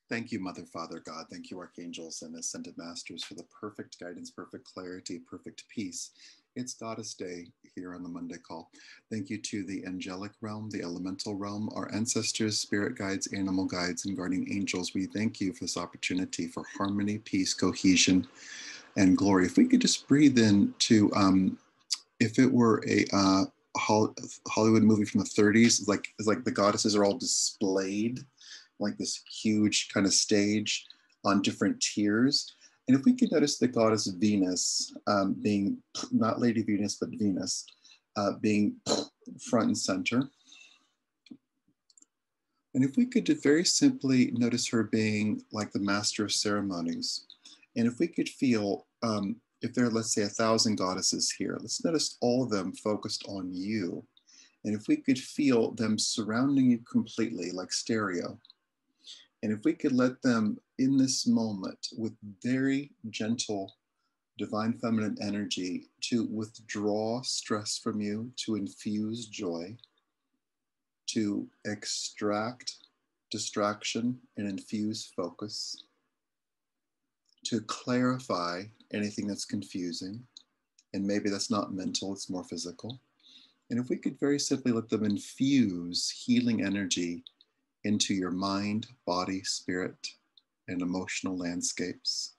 Thank you, Mother, Father, God. Thank you, Archangels and Ascended Masters, for the perfect guidance, perfect clarity, perfect peace. It's Goddess Day here on the Monday call. Thank you to the angelic realm, the elemental realm, our ancestors, spirit guides, animal guides, and guardian angels. We thank you for this opportunity for harmony, peace, cohesion, and glory. If we could just breathe into, if it were a Hollywood movie from the 30s, it's like the goddesses are all displayed like this huge kind of stage on different tiers. And if we could notice the goddess Venus being not Lady Venus, but Venus being front and center. And if we could very simply notice her being like the master of ceremonies. And if we could feel, if there are, let's say, 1,000 goddesses here, let's notice all of them focused on you. And if we could feel them surrounding you completely like stereo, and if we could let them in this moment with very gentle divine feminine energy to withdraw stress from you, to infuse joy, to extract distraction and infuse focus, to clarify anything that's confusing, and maybe that's not mental, it's more physical. And if we could very simply let them infuse healing energy into your mind, body, spirit, and emotional landscapes,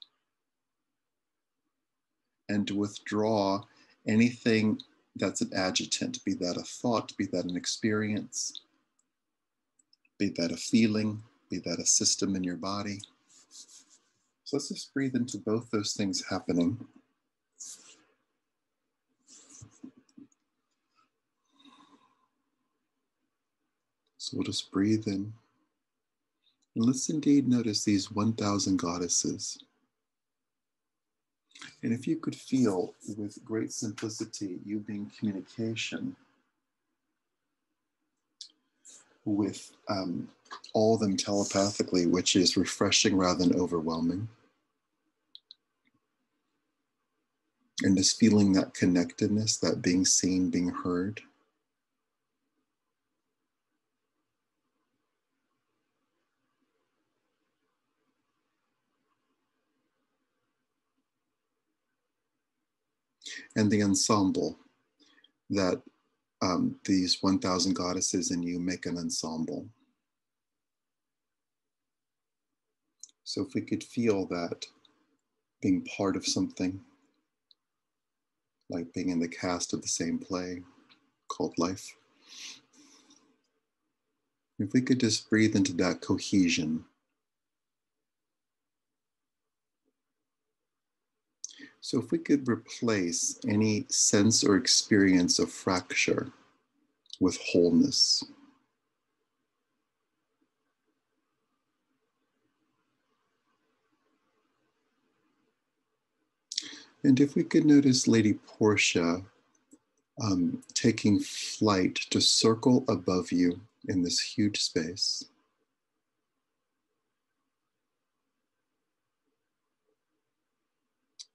and to withdraw anything that's an adjutant, be that a thought, be that an experience, be that a feeling, be that a system in your body. So let's just breathe into both those things happening. So we'll just breathe in. And let's indeed notice these 1,000 goddesses. And if you could feel with great simplicity, you being communication with all of them telepathically, which is refreshing rather than overwhelming. And just feeling that connectedness, that being seen, being heard. And the ensemble that these 1,000 goddesses and you make an ensemble. So if we could feel that being part of something, like being in the cast of the same play called life. If we could just breathe into that cohesion. So if we could replace any sense or experience of fracture with wholeness. And if we could notice Lady Portia taking flight to circle above you in this huge space.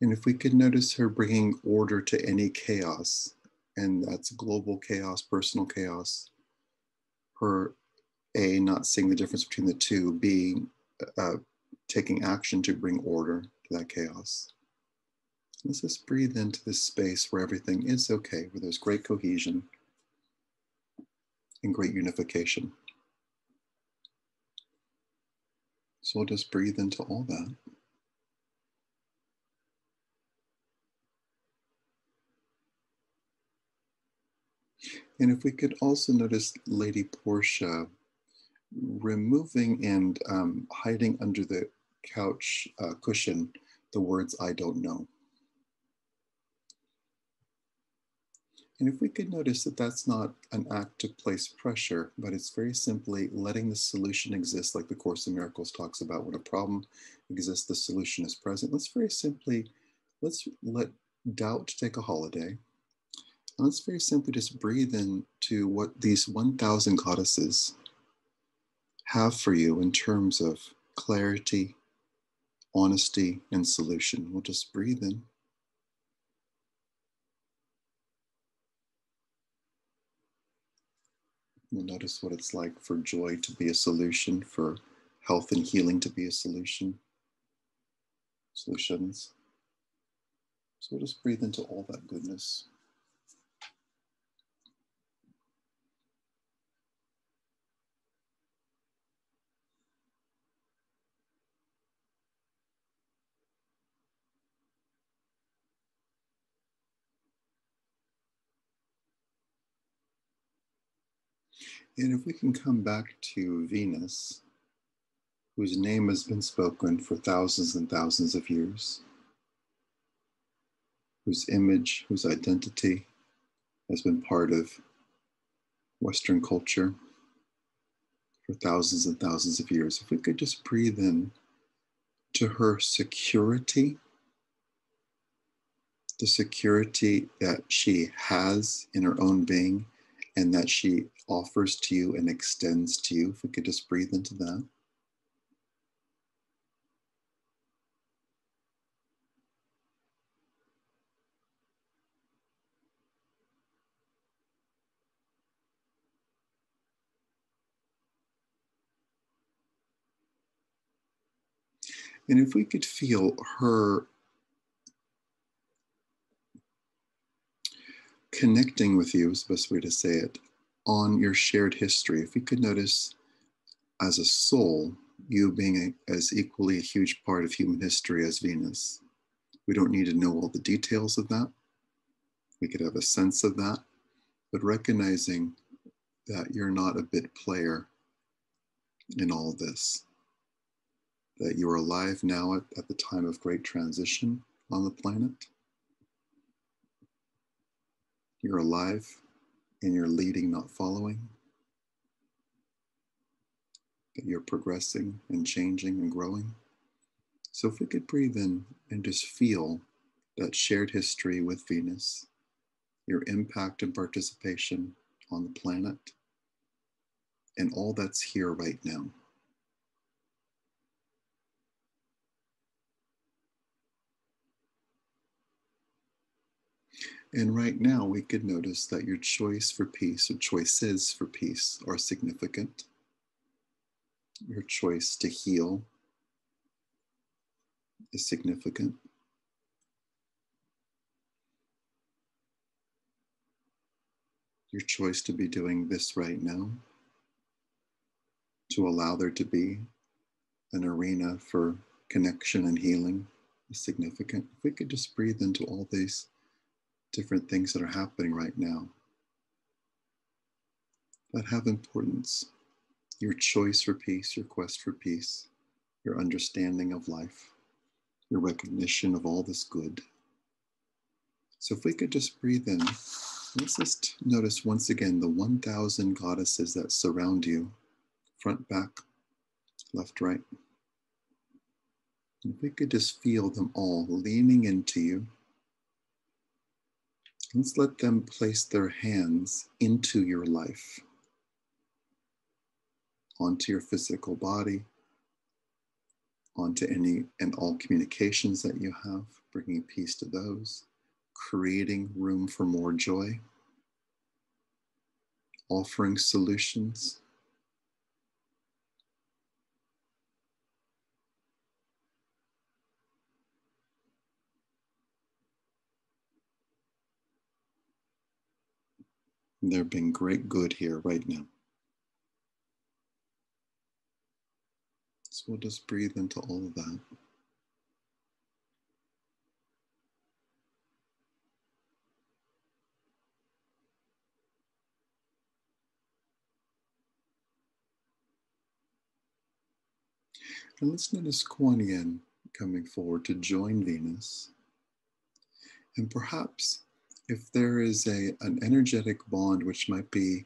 And if we could notice her bringing order to any chaos, and that's global chaos, personal chaos, her A, not seeing the difference between the two, B, taking action to bring order to that chaos. Let's just breathe into this space where everything is okay, where there's great cohesion and great unification. So we'll just breathe into all that. And if we could also notice Lady Portia removing and hiding under the couch cushion the words, "I don't know." And if we could notice that that's not an act to place pressure, but it's very simply letting the solution exist, like the Course in Miracles talks about. When a problem exists, the solution is present. Let's very simply, let's let doubt take a holiday. And let's very simply just breathe into what these 1,000 goddesses have for you in terms of clarity, honesty, and solution. We'll just breathe in. We'll notice what it's like for joy to be a solution, for health and healing to be a solutions. So we'll just breathe into all that goodness. And if we can come back to Venus, whose name has been spoken for thousands and thousands of years, whose image, whose identity has been part of Western culture for thousands and thousands of years. If we could just breathe in to her security, the security that she has in her own being and that she offers to you and extends to you, if we could just breathe into that. And if we could feel her connecting with you, is the best way to say it, on your shared history, if we could notice as a soul, you being as equally a huge part of human history as Venus. We don't need to know all the details of that. We could have a sense of that, but recognizing that you're not a bit player in all this, that you're alive now at the time of great transition on the planet. You're alive and you're leading, not following. That you're progressing and changing and growing. So if we could breathe in and just feel that shared history with Venus, your impact and participation on the planet, and all that's here right now. And right now, we could notice that your choice for peace, or choices for peace, are significant. Your choice to heal is significant. Your choice to be doing this right now, to allow there to be an arena for connection and healing, is significant. If we could just breathe into all these different things that are happening right now that have importance. Your choice for peace, your quest for peace, your understanding of life, your recognition of all this good. So if we could just breathe in, let's just notice once again the 1,000 goddesses that surround you, front, back, left, right. And if we could just feel them all leaning into you, let's let them place their hands into your life, onto your physical body, onto any and all communications that you have, bringing peace to those, creating room for more joy, offering solutions. There being great good here right now. So we'll just breathe into all of that. And let's notice Kuan Yin coming forward to join Venus. And perhaps if there is an energetic bond, which might be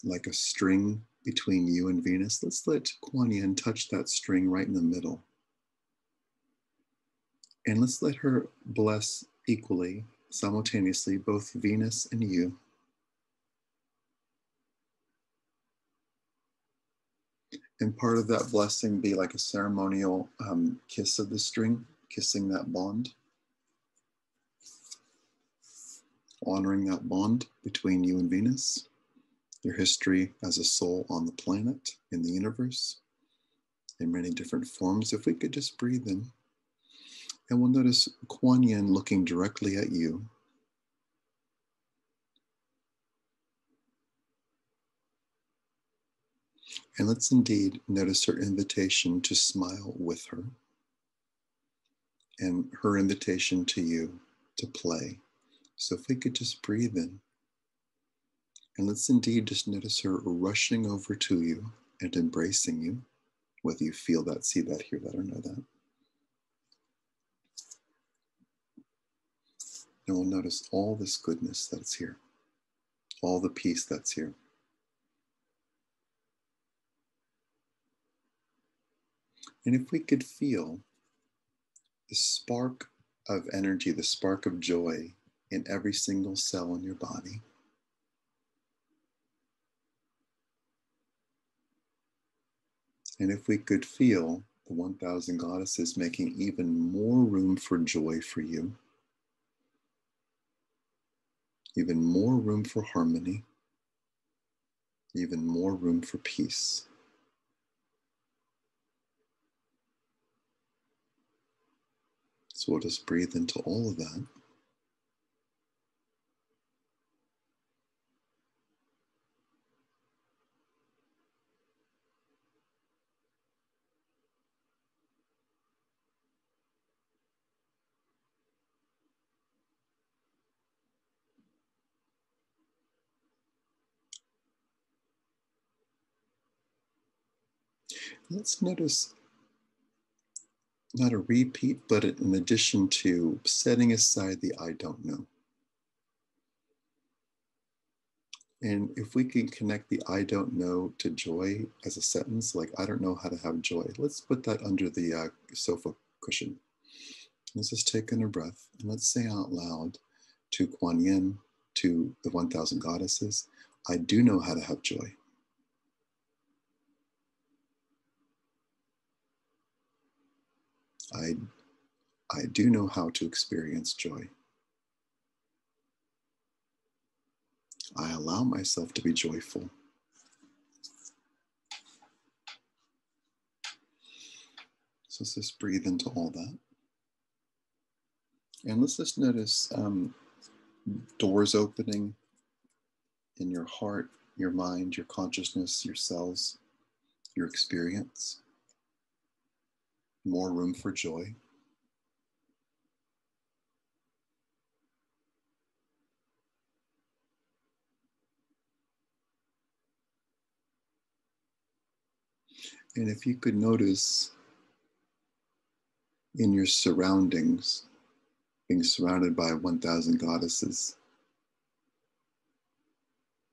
like a string between you and Venus, let's let Kuan Yin touch that string right in the middle. And let's let her bless equally, simultaneously, both Venus and you. And part of that blessing be like a ceremonial kiss of the string, kissing that bond, honoring that bond between you and Venus, your history as a soul on the planet, in the universe, in many different forms. If we could just breathe in, and we'll notice Kuan Yin looking directly at you. And let's indeed notice her invitation to smile with her and her invitation to you to play. So if we could just breathe in, and let's indeed just notice her rushing over to you and embracing you, whether you feel that, see that, hear that, or know that. And we'll notice all this goodness that's here, all the peace that's here. And if we could feel the spark of energy, the spark of joy in every single cell in your body. And if we could feel the 1,000 goddesses making even more room for joy for you, even more room for harmony, even more room for peace. So we'll just breathe into all of that. Let's notice not a repeat, but in addition to setting aside the I don't know. And if we can connect the I don't know to joy as a sentence, like I don't know how to have joy, let's put that under the sofa cushion. Let's just take in a breath and let's say out loud to Kuan Yin, to the 1,000 goddesses, I do know how to have joy. I do know how to experience joy. I allow myself to be joyful. So let's just breathe into all that. And let's just notice doors opening in your heart, your mind, your consciousness, your cells, your experience. More room for joy. And if you could notice in your surroundings, being surrounded by 1,000 goddesses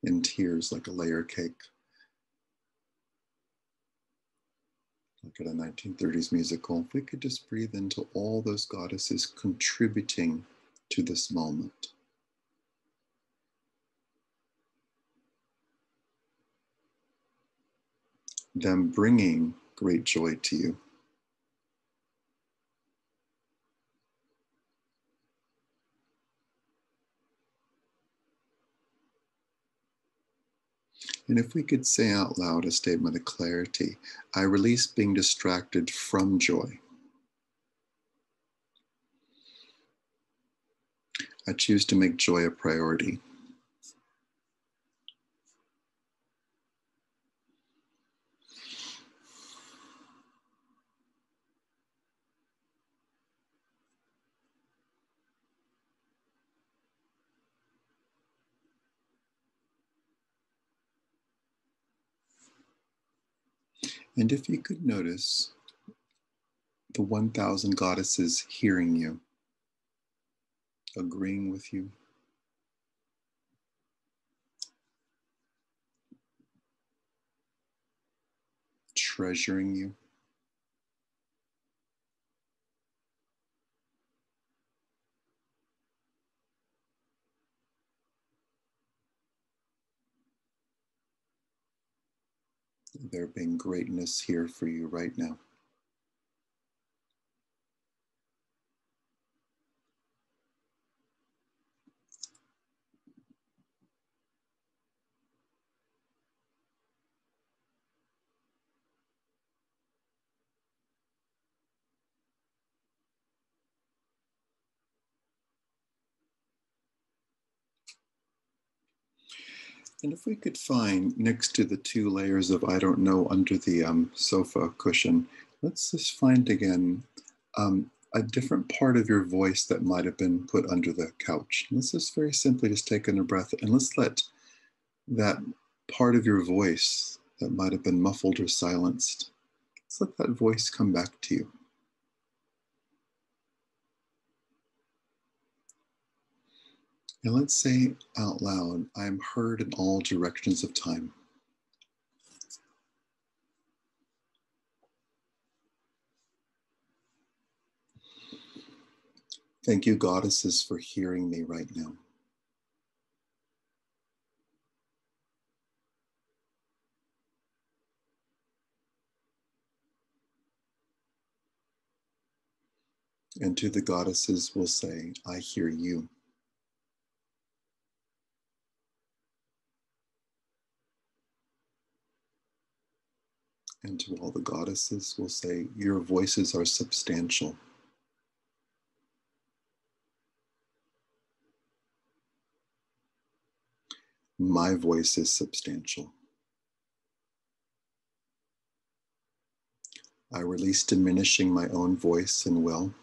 in tears like a layer cake, like at a 1930s musical, if we could just breathe into all those goddesses contributing to this moment. Them bringing great joy to you. And if we could say out loud a statement of clarity, I release being distracted from joy. I choose to make joy a priority. And if you could notice the 1,000 goddesses hearing you, agreeing with you, treasuring you, there being greatness here for you right now. And if we could find next to the 2 layers of I don't know under the sofa cushion, let's just find again a different part of your voice that might have been put under the couch. Let's just very simply just take in a breath and let's let that part of your voice that might have been muffled or silenced, let's let that voice come back to you. And let's say out loud, I am heard in all directions of time. Thank you, goddesses, for hearing me right now. And to the goddesses, we'll say, I hear you. And to all the goddesses, we'll say, your voices are substantial. My voice is substantial. I release diminishing my own voice and will.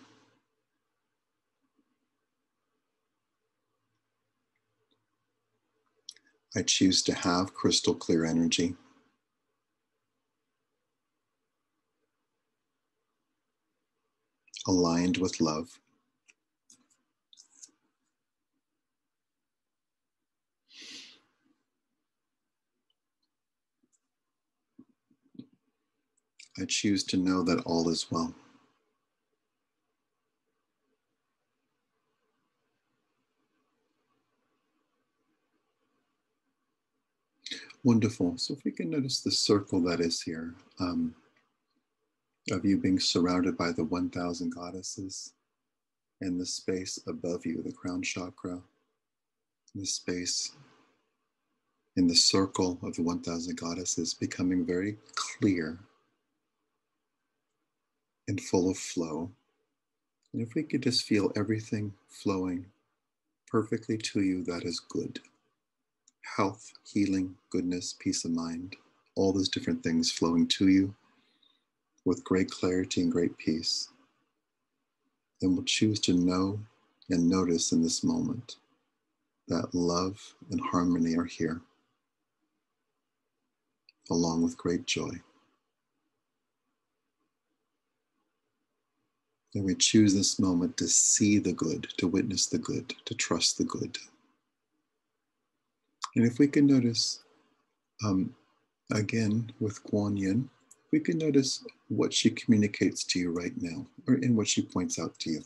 I choose to have crystal clear energy. Aligned with love. I choose to know that all is well. Wonderful. So if we can notice the circle that is here, of you being surrounded by the 1,000 goddesses, and the space above you, the crown chakra, the space in the circle of the 1,000 goddesses becoming very clear and full of flow. And if we could just feel everything flowing perfectly to you, that is good. Health, healing, goodness, peace of mind, all those different things flowing to you with great clarity and great peace. And we'll choose to know and notice in this moment that love and harmony are here, along with great joy. And we choose this moment to see the good, to witness the good, to trust the good. And if we can notice, again with Kuan Yin, we can notice what she communicates to you right now, or in what she points out to you.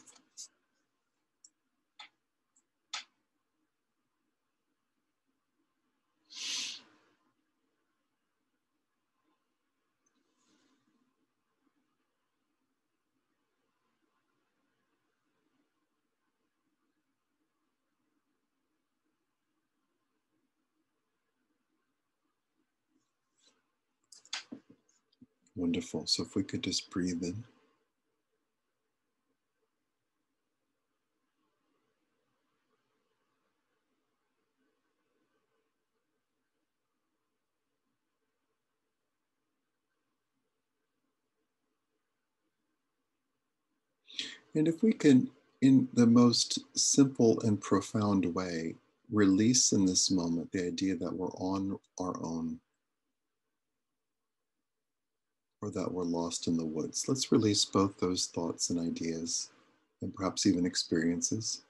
Wonderful. So if we could just breathe in. And if we can, in the most simple and profound way, release in this moment the idea that we're on our own or that we're lost in the woods. Let's release both those thoughts and ideas and perhaps even experiences.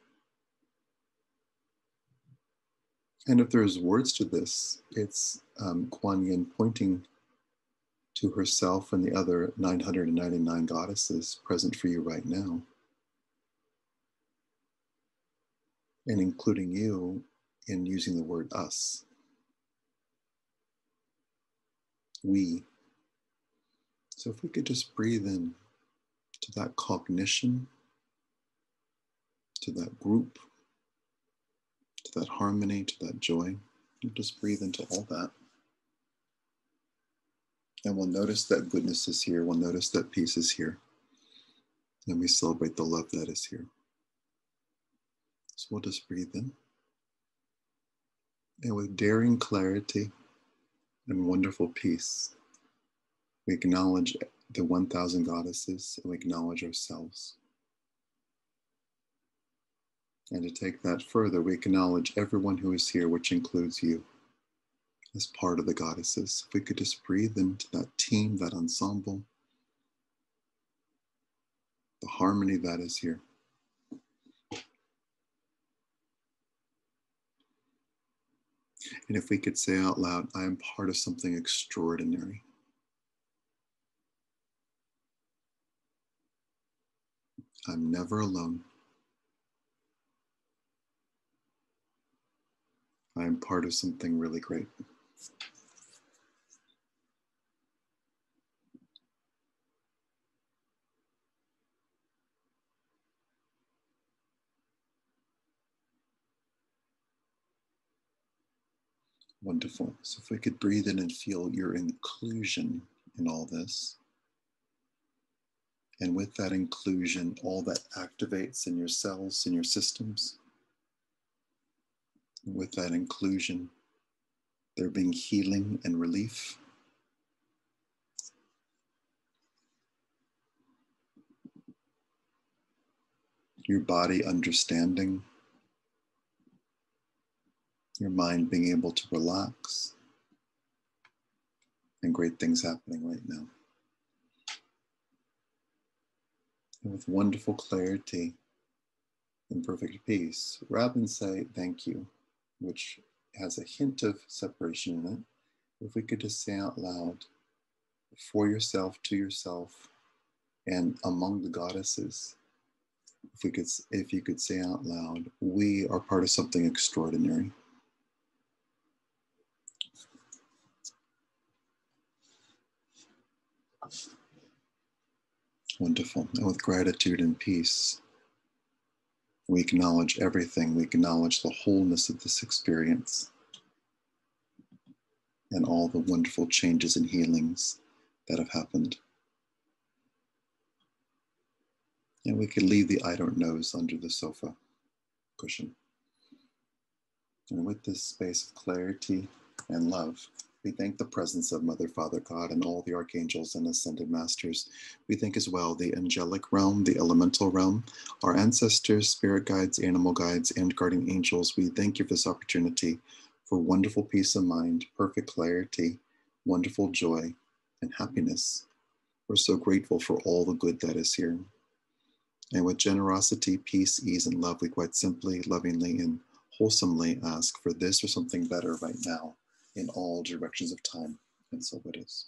And if there's words to this, it's Kuan Yin pointing to herself and the other 999 goddesses present for you right now, and including you in using the word us. We. So if we could just breathe in to that cognition, to that group, to that harmony, to that joy, and just breathe into all that. And we'll notice that goodness is here. We'll notice that peace is here. And we celebrate the love that is here. So we'll just breathe in And with daring clarity and wonderful peace, we acknowledge the 1,000 goddesses and we acknowledge ourselves. And to take that further, we acknowledge everyone who is here, which includes you, as part of the goddesses. If we could just breathe into that team, that ensemble, the harmony that is here. And if we could say out loud, I am part of something extraordinary. I'm never alone. I am part of something really great. Wonderful. So if we could breathe in and feel your inclusion in all this. And with that inclusion, all that activates in your cells, in your systems. And with that inclusion, there being healing and relief. Your body understanding. Your mind being able to relax. And great things happening right now. And with wonderful clarity and perfect peace, rather than say thank you, which has a hint of separation in it, if we could just say out loud, for yourself, to yourself, and among the goddesses, if you could say out loud, we are part of something extraordinary. Wonderful. And with gratitude and peace, we acknowledge everything. We acknowledge the wholeness of this experience and all the wonderful changes and healings that have happened. And we could leave the I don't knows under the sofa cushion. And with this space of clarity and love, we thank the presence of Mother, Father, God, and all the archangels and ascended masters. We thank as well the angelic realm, the elemental realm, our ancestors, spirit guides, animal guides, and guardian angels. We thank you for this opportunity for wonderful peace of mind, perfect clarity, wonderful joy, and happiness. We're so grateful for all the good that is here. And with generosity, peace, ease, and love, we quite simply, lovingly, and wholesomely ask for this or something better right now in all directions of time. And so it is.